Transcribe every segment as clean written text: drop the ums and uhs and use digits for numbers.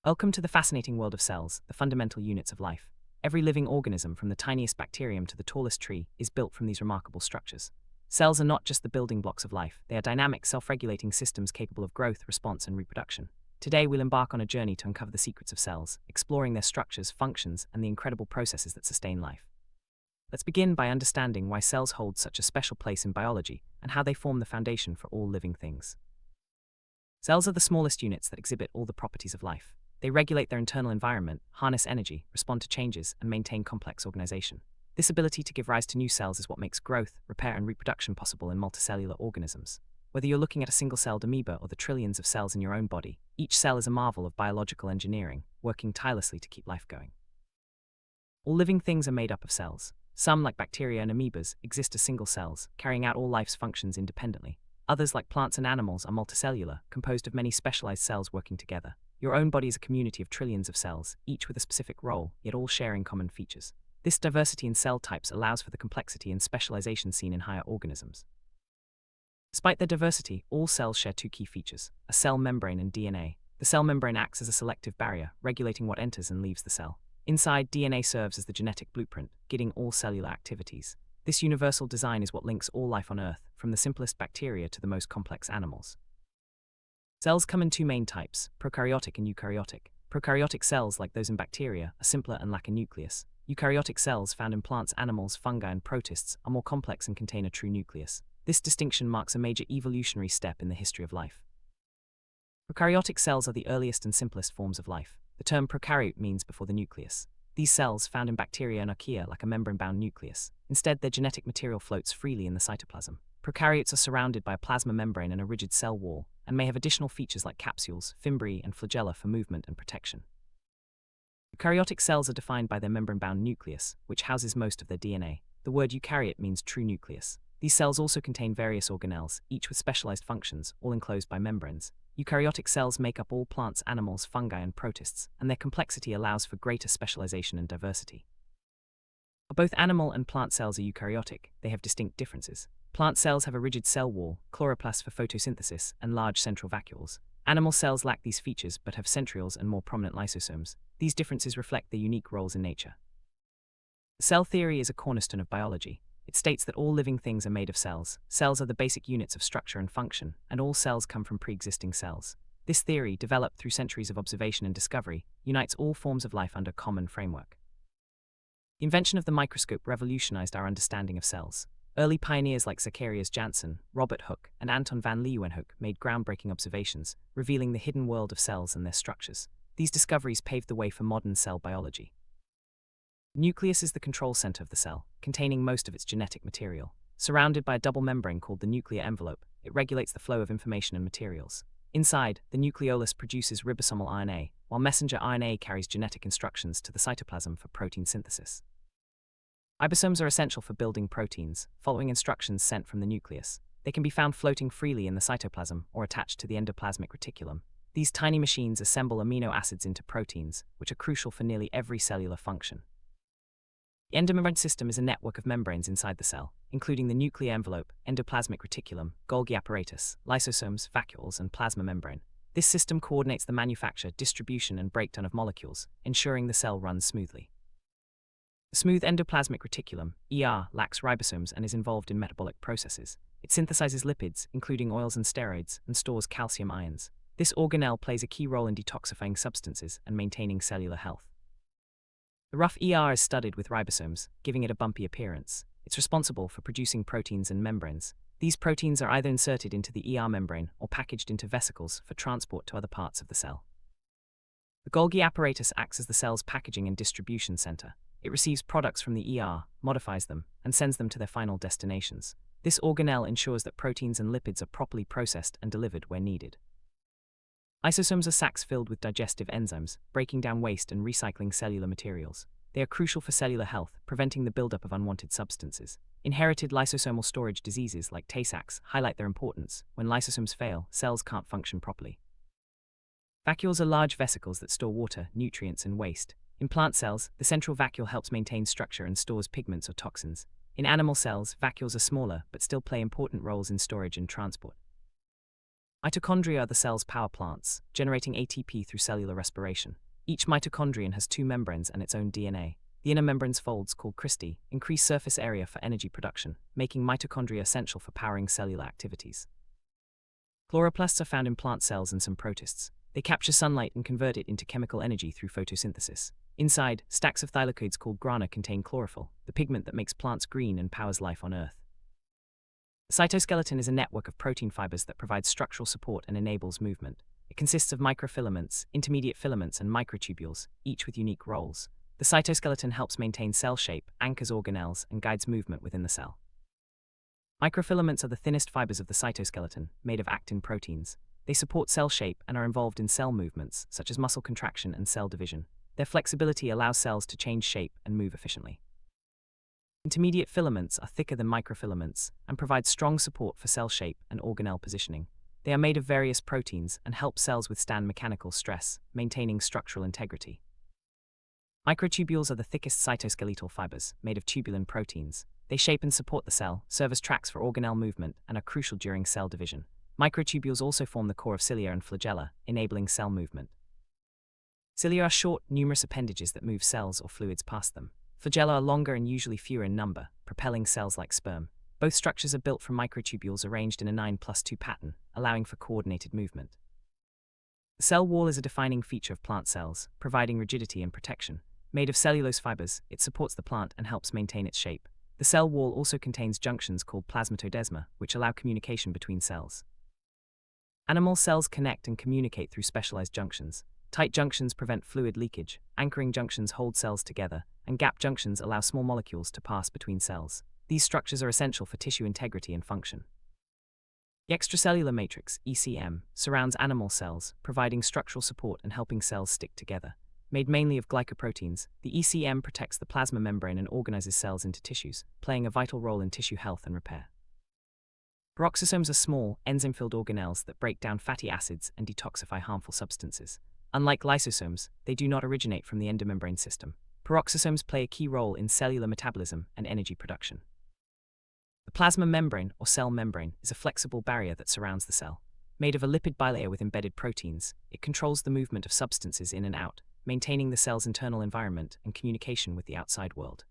Welcome to the fascinating world of cells, the fundamental units of life. Every living organism, from the tiniest bacterium to the tallest tree, is built from these remarkable structures. Cells are not just the building blocks of life, they are dynamic, self-regulating systems capable of growth, response, and reproduction. Today, we'll embark on a journey to uncover the secrets of cells, exploring their structures, functions, and the incredible processes that sustain life. Let's begin by understanding why cells hold such a special place in biology and how they form the foundation for all living things. Cells are the smallest units that exhibit all the properties of life. They regulate their internal environment, harness energy, respond to changes, and maintain complex organization. This ability to give rise to new cells is what makes growth, repair, and reproduction possible in multicellular organisms. Whether you're looking at a single-celled amoeba or the trillions of cells in your own body, each cell is a marvel of biological engineering, working tirelessly to keep life going. All living things are made up of cells. Some, like bacteria and amoebas, exist as single cells, carrying out all life's functions independently. Others, like plants and animals, are multicellular, composed of many specialized cells working together. Your own body is a community of trillions of cells, each with a specific role, yet all sharing common features. This diversity in cell types allows for the complexity and specialization seen in higher organisms. Despite their diversity, all cells share two key features: a cell membrane and DNA. The cell membrane acts as a selective barrier, regulating what enters and leaves the cell. Inside, DNA serves as the genetic blueprint, guiding all cellular activities. This universal design is what links all life on Earth, from the simplest bacteria to the most complex animals. Cells come in two main types, prokaryotic and eukaryotic. Prokaryotic cells, like those in bacteria, are simpler and lack a nucleus. Eukaryotic cells, found in plants, animals, fungi, and protists, are more complex and contain a true nucleus. This distinction marks a major evolutionary step in the history of life. Prokaryotic cells are the earliest and simplest forms of life. The term prokaryote means before the nucleus. These cells, found in bacteria and archaea, lack a membrane-bound nucleus. Instead, their genetic material floats freely in the cytoplasm. Prokaryotes are surrounded by a plasma membrane and a rigid cell wall, and may have additional features like capsules, fimbriae, and flagella for movement and protection. Eukaryotic cells are defined by their membrane-bound nucleus, which houses most of their DNA. The word eukaryote means true nucleus. These cells also contain various organelles, each with specialized functions, all enclosed by membranes. Eukaryotic cells make up all plants, animals, fungi, and protists, and their complexity allows for greater specialization and diversity. While both animal and plant cells are eukaryotic, they have distinct differences. Plant cells have a rigid cell wall, chloroplasts for photosynthesis, and large central vacuoles. Animal cells lack these features but have centrioles and more prominent lysosomes. These differences reflect their unique roles in nature. Cell theory is a cornerstone of biology. It states that all living things are made of cells. Cells are the basic units of structure and function, and all cells come from pre-existing cells. This theory, developed through centuries of observation and discovery, unites all forms of life under a common framework. The invention of the microscope revolutionized our understanding of cells. Early pioneers like Zacharias Janssen, Robert Hooke, and Anton van Leeuwenhoek made groundbreaking observations, revealing the hidden world of cells and their structures. These discoveries paved the way for modern cell biology. The nucleus is the control center of the cell, containing most of its genetic material. Surrounded by a double membrane called the nuclear envelope, it regulates the flow of information and materials. Inside, the nucleolus produces ribosomal RNA, while messenger RNA carries genetic instructions to the cytoplasm for protein synthesis. Ribosomes are essential for building proteins, following instructions sent from the nucleus. They can be found floating freely in the cytoplasm or attached to the endoplasmic reticulum. These tiny machines assemble amino acids into proteins, which are crucial for nearly every cellular function. The endomembrane system is a network of membranes inside the cell, including the nuclear envelope, endoplasmic reticulum, Golgi apparatus, lysosomes, vacuoles, and plasma membrane. This system coordinates the manufacture, distribution, and breakdown of molecules, ensuring the cell runs smoothly. The smooth endoplasmic reticulum, ER, lacks ribosomes and is involved in metabolic processes. It synthesizes lipids, including oils and steroids, and stores calcium ions. This organelle plays a key role in detoxifying substances and maintaining cellular health. The rough ER is studded with ribosomes, giving it a bumpy appearance. It's responsible for producing proteins and membranes. These proteins are either inserted into the ER membrane or packaged into vesicles for transport to other parts of the cell. The Golgi apparatus acts as the cell's packaging and distribution center. It receives products from the ER, modifies them, and sends them to their final destinations. This organelle ensures that proteins and lipids are properly processed and delivered where needed. Lysosomes are sacs filled with digestive enzymes, breaking down waste and recycling cellular materials. They are crucial for cellular health, preventing the buildup of unwanted substances. Inherited lysosomal storage diseases like Tay-Sachs highlight their importance. When lysosomes fail, cells can't function properly. Vacuoles are large vesicles that store water, nutrients, and waste. In plant cells, the central vacuole helps maintain structure and stores pigments or toxins. In animal cells, vacuoles are smaller but still play important roles in storage and transport. Mitochondria are the cell's power plants, generating ATP through cellular respiration. Each mitochondrion has two membranes and its own DNA. The inner membrane's folds, called cristae, increase surface area for energy production, making mitochondria essential for powering cellular activities. Chloroplasts are found in plant cells and some protists. They capture sunlight and convert it into chemical energy through photosynthesis. Inside, stacks of thylakoids called grana contain chlorophyll, the pigment that makes plants green and powers life on Earth. The cytoskeleton is a network of protein fibers that provides structural support and enables movement. It consists of microfilaments, intermediate filaments, and microtubules, each with unique roles. The cytoskeleton helps maintain cell shape, anchors organelles, and guides movement within the cell. Microfilaments are the thinnest fibers of the cytoskeleton, made of actin proteins. They support cell shape and are involved in cell movements, such as muscle contraction and cell division. Their flexibility allows cells to change shape and move efficiently. Intermediate filaments are thicker than microfilaments and provide strong support for cell shape and organelle positioning. They are made of various proteins and help cells withstand mechanical stress, maintaining structural integrity. Microtubules are the thickest cytoskeletal fibers, made of tubulin proteins. They shape and support the cell, serve as tracks for organelle movement, and are crucial during cell division. Microtubules also form the core of cilia and flagella, enabling cell movement. Cilia are short, numerous appendages that move cells or fluids past them. Flagella are longer and usually fewer in number, propelling cells like sperm. Both structures are built from microtubules arranged in a 9+2 pattern, allowing for coordinated movement. The cell wall is a defining feature of plant cells, providing rigidity and protection. Made of cellulose fibers, it supports the plant and helps maintain its shape. The cell wall also contains junctions called plasmatodesma, which allow communication between cells. Animal cells connect and communicate through specialized junctions. Tight junctions prevent fluid leakage, anchoring junctions hold cells together, and gap junctions allow small molecules to pass between cells. These structures are essential for tissue integrity and function. The extracellular matrix, ECM, surrounds animal cells, providing structural support and helping cells stick together. Made mainly of glycoproteins, the ECM protects the plasma membrane and organizes cells into tissues, playing a vital role in tissue health and repair. Peroxisomes are small, enzyme-filled organelles that break down fatty acids and detoxify harmful substances. Unlike lysosomes, they do not originate from the endomembrane system. Peroxisomes play a key role in cellular metabolism and energy production. The plasma membrane, or cell membrane, is a flexible barrier that surrounds the cell. Made of a lipid bilayer with embedded proteins, it controls the movement of substances in and out, maintaining the cell's internal environment and communication with the outside world.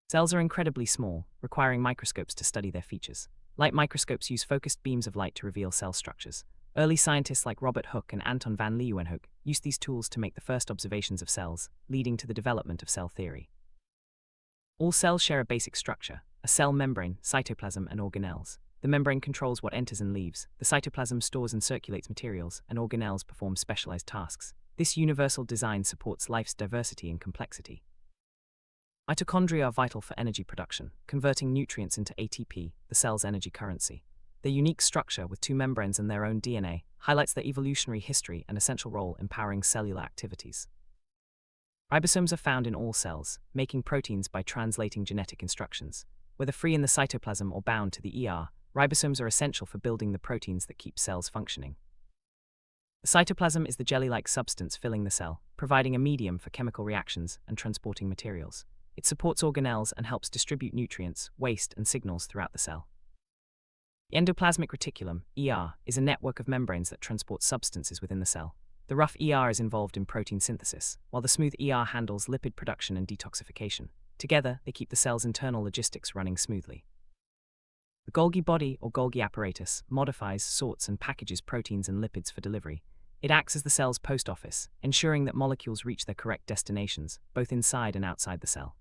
Cells are incredibly small, requiring microscopes to study their features. Light microscopes use focused beams of light to reveal cell structures. Early scientists like Robert Hooke and Anton van Leeuwenhoek used these tools to make the first observations of cells, leading to the development of cell theory. All cells share a basic structure: a cell membrane, cytoplasm, and organelles. The membrane controls what enters and leaves, the cytoplasm stores and circulates materials, and organelles perform specialized tasks. This universal design supports life's diversity and complexity. Mitochondria are vital for energy production, converting nutrients into ATP, the cell's energy currency. Their unique structure, with two membranes and their own DNA, highlights their evolutionary history and essential role in powering cellular activities. Ribosomes are found in all cells, making proteins by translating genetic instructions. Whether free in the cytoplasm or bound to the ER, ribosomes are essential for building the proteins that keep cells functioning. The cytoplasm is the jelly-like substance filling the cell, providing a medium for chemical reactions and transporting materials. It supports organelles and helps distribute nutrients, waste, and signals throughout the cell. The endoplasmic reticulum, ER, is a network of membranes that transport substances within the cell. The rough ER is involved in protein synthesis, while the smooth ER handles lipid production and detoxification. Together, they keep the cell's internal logistics running smoothly. The Golgi body, or Golgi apparatus, modifies, sorts, and packages proteins and lipids for delivery. It acts as the cell's post office, ensuring that molecules reach their correct destinations, both inside and outside the cell.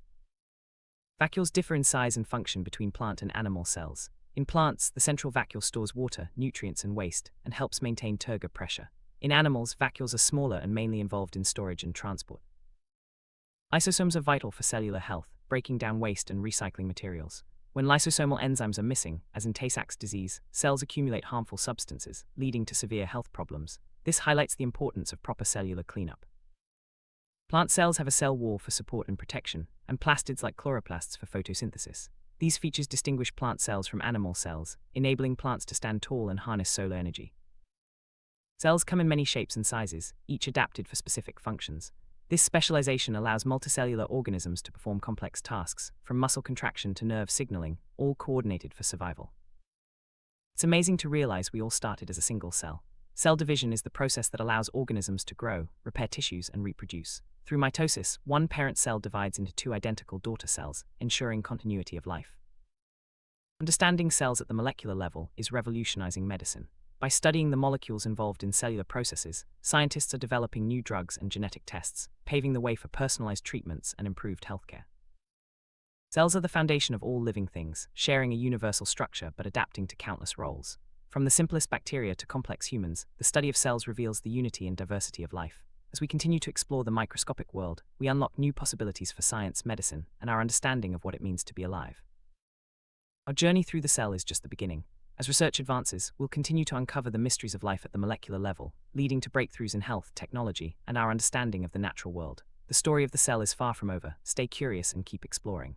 Vacuoles differ in size and function between plant and animal cells. In plants, the central vacuole stores water, nutrients, and waste, and helps maintain turgor pressure. In animals, vacuoles are smaller and mainly involved in storage and transport. Lysosomes are vital for cellular health, breaking down waste and recycling materials. When lysosomal enzymes are missing, as in Tay-Sachs disease, cells accumulate harmful substances, leading to severe health problems. This highlights the importance of proper cellular cleanup. Plant cells have a cell wall for support and protection, and plastids like chloroplasts for photosynthesis. These features distinguish plant cells from animal cells, enabling plants to stand tall and harness solar energy. Cells come in many shapes and sizes, each adapted for specific functions. This specialization allows multicellular organisms to perform complex tasks, from muscle contraction to nerve signaling, all coordinated for survival. It's amazing to realize we all started as a single cell. Cell division is the process that allows organisms to grow, repair tissues, and reproduce. Through mitosis, one parent cell divides into two identical daughter cells, ensuring continuity of life. Understanding cells at the molecular level is revolutionizing medicine. By studying the molecules involved in cellular processes, scientists are developing new drugs and genetic tests, paving the way for personalized treatments and improved healthcare. Cells are the foundation of all living things, sharing a universal structure but adapting to countless roles. From the simplest bacteria to complex humans, the study of cells reveals the unity and diversity of life. As we continue to explore the microscopic world, we unlock new possibilities for science, medicine, and our understanding of what it means to be alive. Our journey through the cell is just the beginning. As research advances, we'll continue to uncover the mysteries of life at the molecular level, leading to breakthroughs in health, technology, and our understanding of the natural world. The story of the cell is far from over. Stay curious and keep exploring.